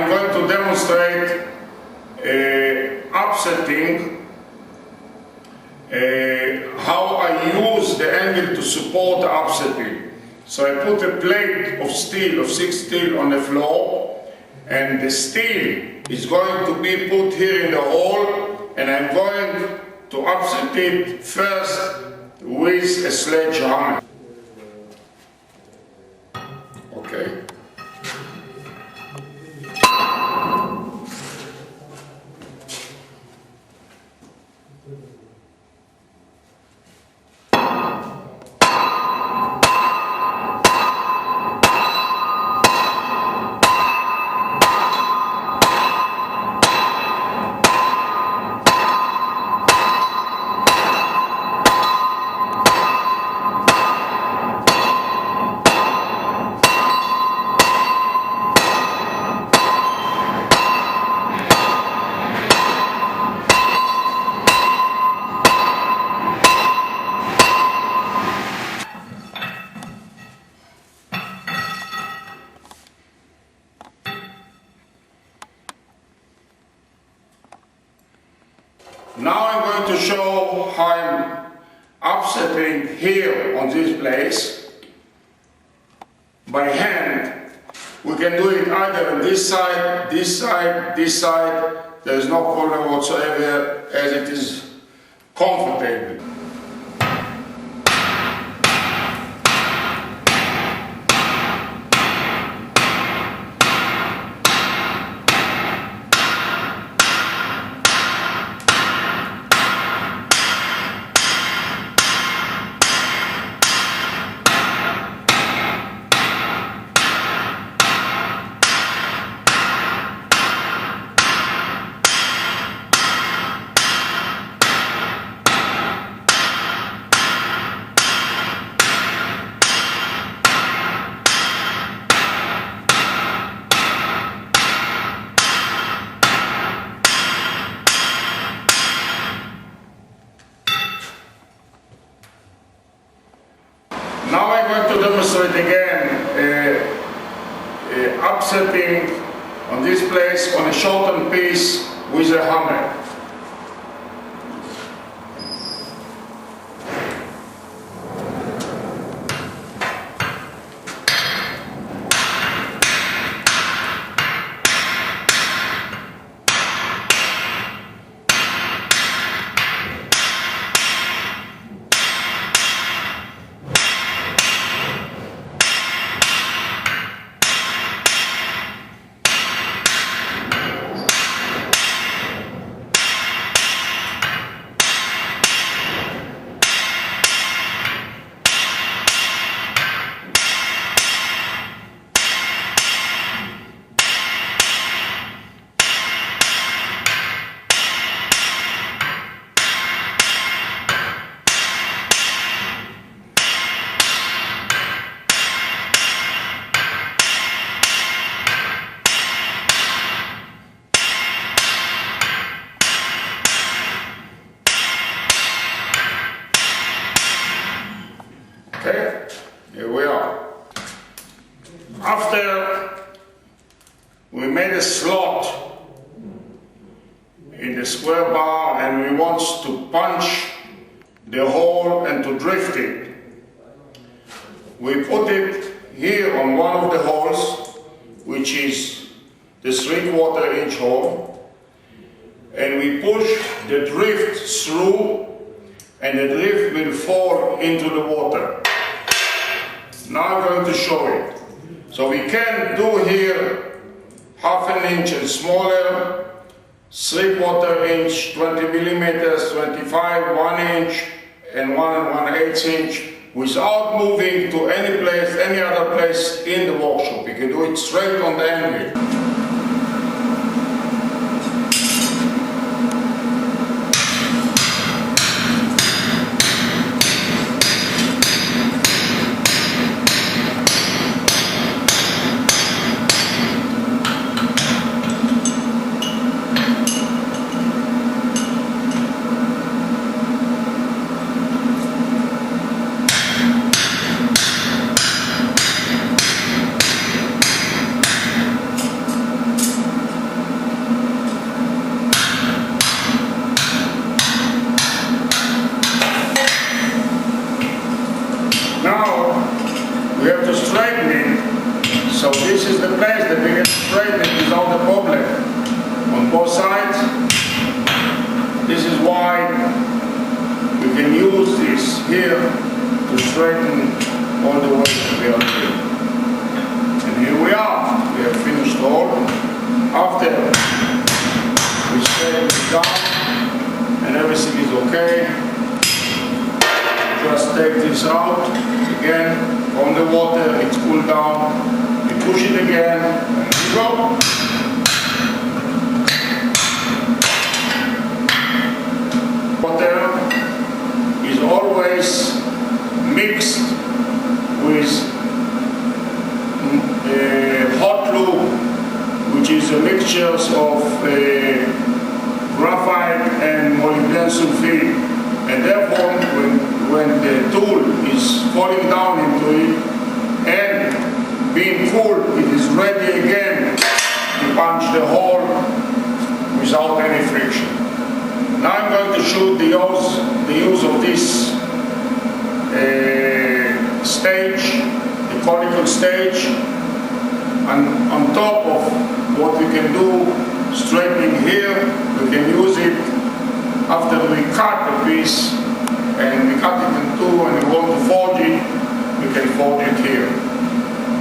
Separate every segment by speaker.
Speaker 1: I'm going to demonstrate offsetting, how I use the anvil to support the offsetting. So I put a plate of steel, of 6 steel on the floor, and the steel is going to be put here in the hole, and I'm going to offset it first with a sledgehammer. Okay. Now I'm going to show how I'm offsetting here on this place by hand. We can do it either on this side, this side, this side. There is no problem whatsoever, as it is comfortable. Now I'm going to demonstrate again offsetting on this place on a shortened piece with a hammer. Okay, here we are. After we made a slot in the square bar and we want to punch the hole and to drift it, we put it here on one of the holes, which is the 3/4 inch hole, and we push the drift through, and the drift will fall into the water. Now I'm going to show it. So we can do here 1/2 inch and smaller, 3/4 inch, 20 millimeters, 25, 1 inch, and 1 1/8 inch, without moving to any place, any other place in the workshop. You can do it straight on the anvil. we have to straighten it. So this is the place that we can straighten it without a problem. On both sides. This is why we can use this here to straighten all the way to the other way. And here we are. We have finished all. After we straighten it down and everything is okay, just take this out again from the water. It's cooled down. We push it again and here we go. Water is always mixed with hot lube, which is a mixture of graphite and molybdenum sulfide, and therefore when the tool is falling down into it and being cooled, it is ready again to punch the hole without any friction. Now I'm going to show the use of this stage, the conical stage, and on top of what we can do straightening here, we can use it after we cut a piece and we cut it in two and we want to forge it, we can forge it here.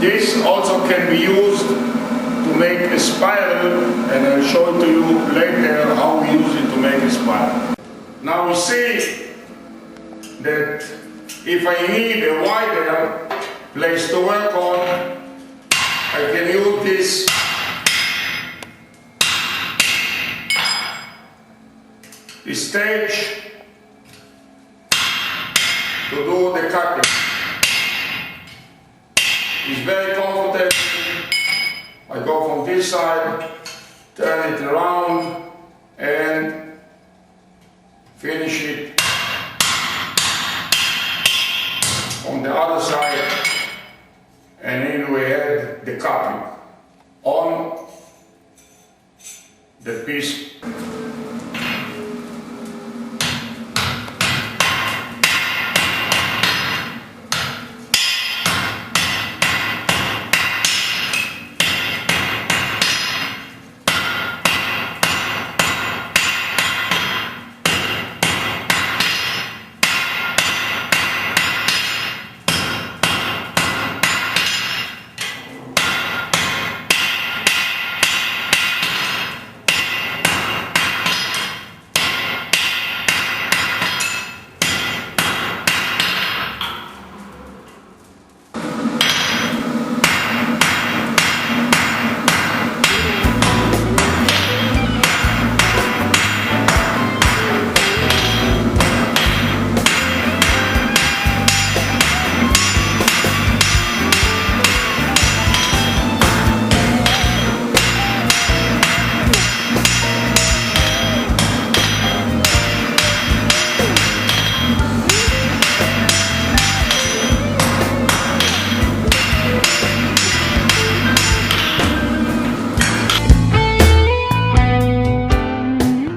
Speaker 1: This also can be used to make a spiral, and I'll show it to you later how we use it to make a spiral. Now we see that if I need a wider place to work on, I can use this stage to do the cutting. It's very comfortable. I go from this side, turn it around and finish it on the other side, and then we add the cupping on the piece